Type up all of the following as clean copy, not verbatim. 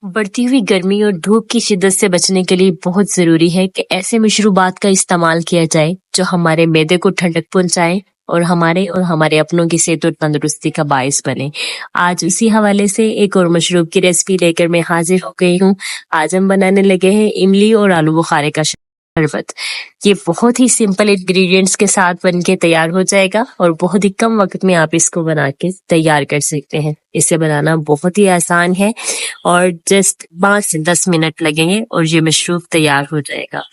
बढ़ती हुई गर्मी और धूप की शिद्दत से बचने के लिए बहुत ज़रूरी है कि ऐसे मशरूबात का इस्तेमाल किया जाए जो हमारे मैदे को ठंडक पहुंचाए और हमारे अपनों की सेहत और तंदुरुस्ती का बायस बने। आज उसी हवाले से एक और मशरूब की रेसिपी लेकर मैं हाजिर हो गई हूँ। आज हम बनाने लगे हैं इमली और आलू बुखारे का शरबत। ये बहुत ही सिंपल इंग्रेडिएंट्स के साथ बनके तैयार हो जाएगा और बहुत ही कम वक्त में आप इसको बना के तैयार कर सकते हैं। इसे बनाना बहुत ही आसान है और जस्ट 5 से 10 मिनट लगेंगे और ये मशरूब तैयार हो जाएगा।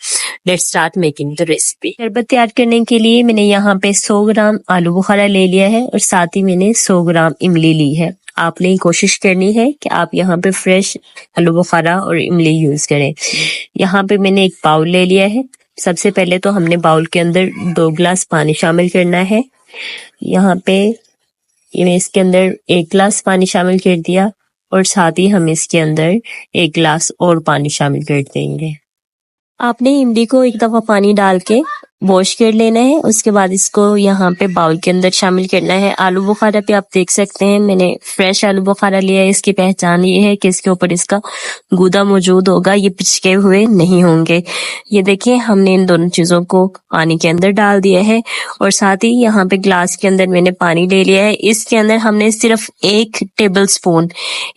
Let's start making the recipe. शरबत तैयार करने के लिए मैंने यहाँ पे 100 ग्राम आलू बुखारा ले लिया है और साथ ही मैंने 100 ग्राम इमली ली है। आपने कोशिश करनी है कि आप यहाँ पे फ्रेश आलू बुखारा और इमली यूज करें। यहाँ पे मैंने एक बाउल ले लिया है। सबसे पहले तो हमने बाउल के अंदर 2 गिलास पानी शामिल करना है। यहाँ पे मैं इसके अंदर 1 गिलास पानी शामिल कर दिया और साथ ही हम इसके अंदर 1 गिलास और पानी शामिल कर देंगे। आपने इमली को एक दफा पानी डाल के वॉश कर लेना है। उसके बाद इसको यहाँ पे बाउल के अंदर शामिल करना है। आलू बुखारा पे आप देख सकते हैं मैंने फ्रेश आलू बुखारा लिया है। इसकी पहचान ये है कि इसके ऊपर इसका गूदा मौजूद होगा, ये पिचके हुए नहीं होंगे। ये देखिए हमने इन दोनों चीजों को पानी के अंदर डाल दिया है और साथ ही यहाँ पे ग्लास के अंदर मैंने पानी ले लिया है। इसके अंदर हमने सिर्फ 1 टेबल स्पून,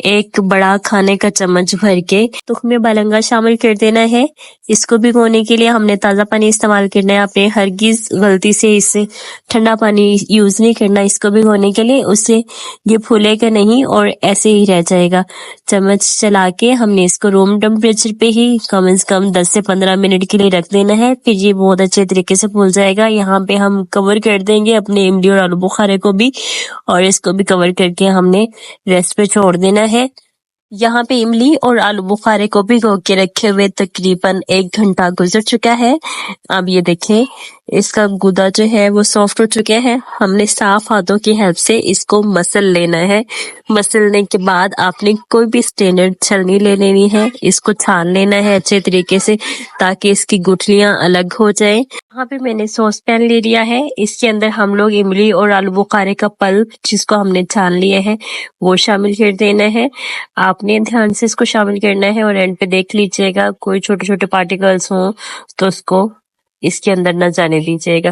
एक बड़ा खाने का चम्मच भर के तुख्मे बलंगा शामिल कर देना है। इसको भिगोने के लिए हमने ताज़ा पानी इस्तेमाल करना है। आपने हरगिज गलती से इससे ठंडा पानी यूज नहीं करना इसको भिगोने के लिए, उससे ये फूलेगा नहीं और ऐसे ही रह जाएगा। चम्मच चला के हमने इसको रूम टेम्परेचर पे ही कम से कम 10 से 15 मिनट के लिए रख देना है। फिर ये बहुत अच्छे तरीके से फूल जाएगा। यहाँ पे हम कवर कर देंगे अपने इमली और आलू बुखारे को भी और इसको भी कवर करके हमने रेस्ट पे छोड़ देना है। यहाँ पे इमली और आलू बुखारे को भिगो के रखे हुए तकरीबन 1 घंटा गुजर चुका है। अब ये देखें इसका गुदा जो है वो सॉफ्ट हो चुके हैं। हमने साफ हाथों की हेल्प से इसको मसल लेना है। मसलने के बाद आपने कोई भी स्टैंडर्ड छलनी ले लेनी है, इसको छान लेना है अच्छे तरीके से ताकि इसकी गुठलियां अलग हो जाए। यहाँ पे मैंने सॉस पैन ले लिया है। इसके अंदर हम लोग इमली और आलू बुखारे का पल्प जिसको हमने छान लिया है वो शामिल कर देना है। आपने ध्यान से इसको शामिल करना है और एंड पे देख लीजिएगा कोई छोटे छोटे पार्टिकल्स हों तो उसको इसके अंदर न जाने दीजिएगा।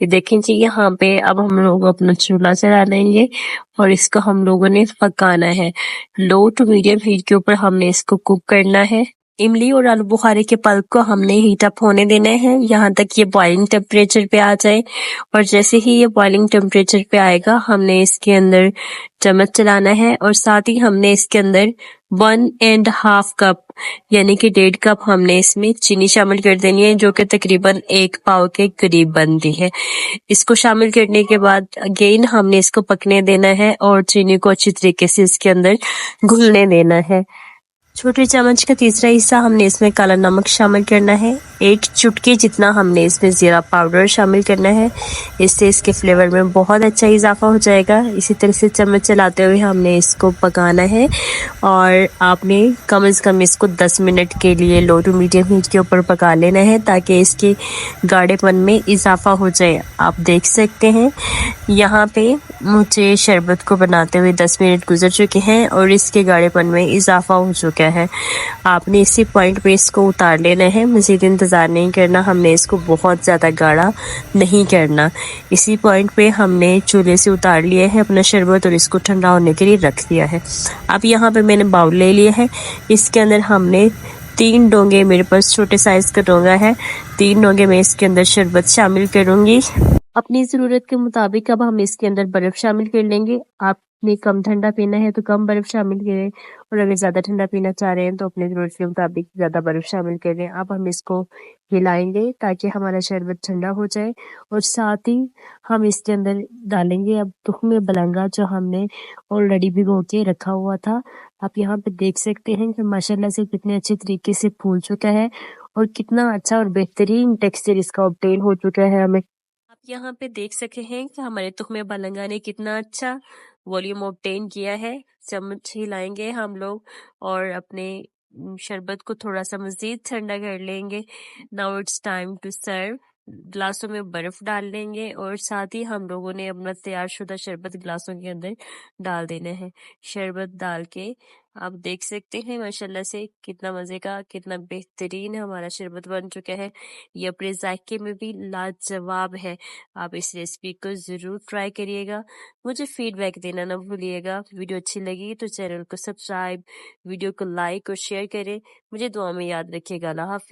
ये देखें जी यहाँ पे अब हम लोग अपना चूल्हा चला लेंगे और इसको हम लोगों ने पकाना है। लो टू मीडियम हीट के ऊपर हमने इसको कुक करना है। इमली और आलू बुखारे के पल्प को हमने हीट अप होने देना है यहाँ तक ये बॉइलिंग टेम्परेचर पे आ जाए और जैसे ही ये बॉइलिंग टेम्परेचर पे आएगा हमने इसके अंदर चम्मच चलाना है और साथ ही हमने इसके अंदर 1.5 कप यानी कि 1.5 कप हमने इसमें चीनी शामिल कर देनी है जो कि तकरीबन 1 पाव के करीब बनती है। इसको शामिल करने के बाद अगेन हमने इसको पकने देना है और चीनी को अच्छी तरीके से इसके अंदर घुलने देना है। छोटे चम्मच का तीसरा हिस्सा हमने इसमें काला नमक शामिल करना है। 1 चुटकी जितना हमने इसमें जीरा पाउडर शामिल करना है। इससे इसके फ्लेवर में बहुत अच्छा इजाफा हो जाएगा। इसी तरह से चम्मच चलाते हुए हमने इसको पकाना है और आपने कम से कम इसको 10 मिनट के लिए लो टू मीडियम हीट के ऊपर पका लेना है ताकि इसके गाढ़ेपन में इजाफा हो जाए। आप देख सकते हैं यहाँ पे मुझे शरबत को बनाते हुए 10 मिनट गुजर चुके हैं और इसके गाढ़ेपन में इजाफा हो चुका है। आपने इसी पॉइंट पे इसको उतार लेना है, मज़ीद इंतज़ार नहीं करना। हमने इसको बहुत ज़्यादा गाढ़ा नहीं करना। इसी पॉइंट पे हमने चूल्हे से उतार लिया है अपना शरबत और इसको ठंडा होने के लिए रख दिया है। अब यहाँ पे मैंने बाउल ले लिया है। इसके अंदर हमने 3 डोंगे, मेरे पास छोटे साइज का डोंगा है, 3 डोंगे में इसके अंदर शरबत शामिल करूंगी। अपनी ज़रूरत के मुताबिक अब हम इसके अंदर बर्फ़ शामिल कर लेंगे। आपने कम ठंडा पीना है तो कम बर्फ़ शामिल करें और अगर ज़्यादा ठंडा पीना चाह रहे हैं तो अपनी ज़रूरत के मुताबिक ज़्यादा बर्फ़ शामिल करें। अब हम इसको हिलाएंगे ताकि हमारा शरबत ठंडा हो जाए और साथ ही हम इसके अंदर डालेंगे अब तुख्मे बलंगा जो हमने ऑलरेडी भिगो के रखा हुआ था। आप यहाँ पे देख सकते हैं कि माशाल्लाह से कितने अच्छे तरीके से फूल चुका है और कितना अच्छा और बेहतरीन टेक्सचर इसका ऑब्टेन हो चुका है। हमें आप यहाँ पे देख सके हैं कि हमारे तुख्मे बलंगा ने कितना अच्छा वॉल्यूम ऑब्टेन किया है। चम्मच हिलाएंगे हम लोग और अपने शरबत को थोड़ा सा मजीद ठंडा कर लेंगे। Now it's time to serve. ग्लासों में बर्फ डाल लेंगे और साथ ही हम लोगों ने अपना तैयार शुदा शरबत ग्लासों के अंदर डाल देना है। शरबत डाल के आप देख सकते हैं माशाल्लाह से कितना मजे का, कितना बेहतरीन हमारा शरबत बन चुका है। ये अपने जायके में भी लाजवाब है। आप इस रेसिपी को जरूर ट्राई करिएगा। मुझे फीडबैक देना ना भूलिएगा। वीडियो अच्छी लगी तो चैनल को सब्सक्राइब, वीडियो को लाइक और शेयर करें। मुझे दुआ में याद रखिएगा। अल्लाह हाफिज।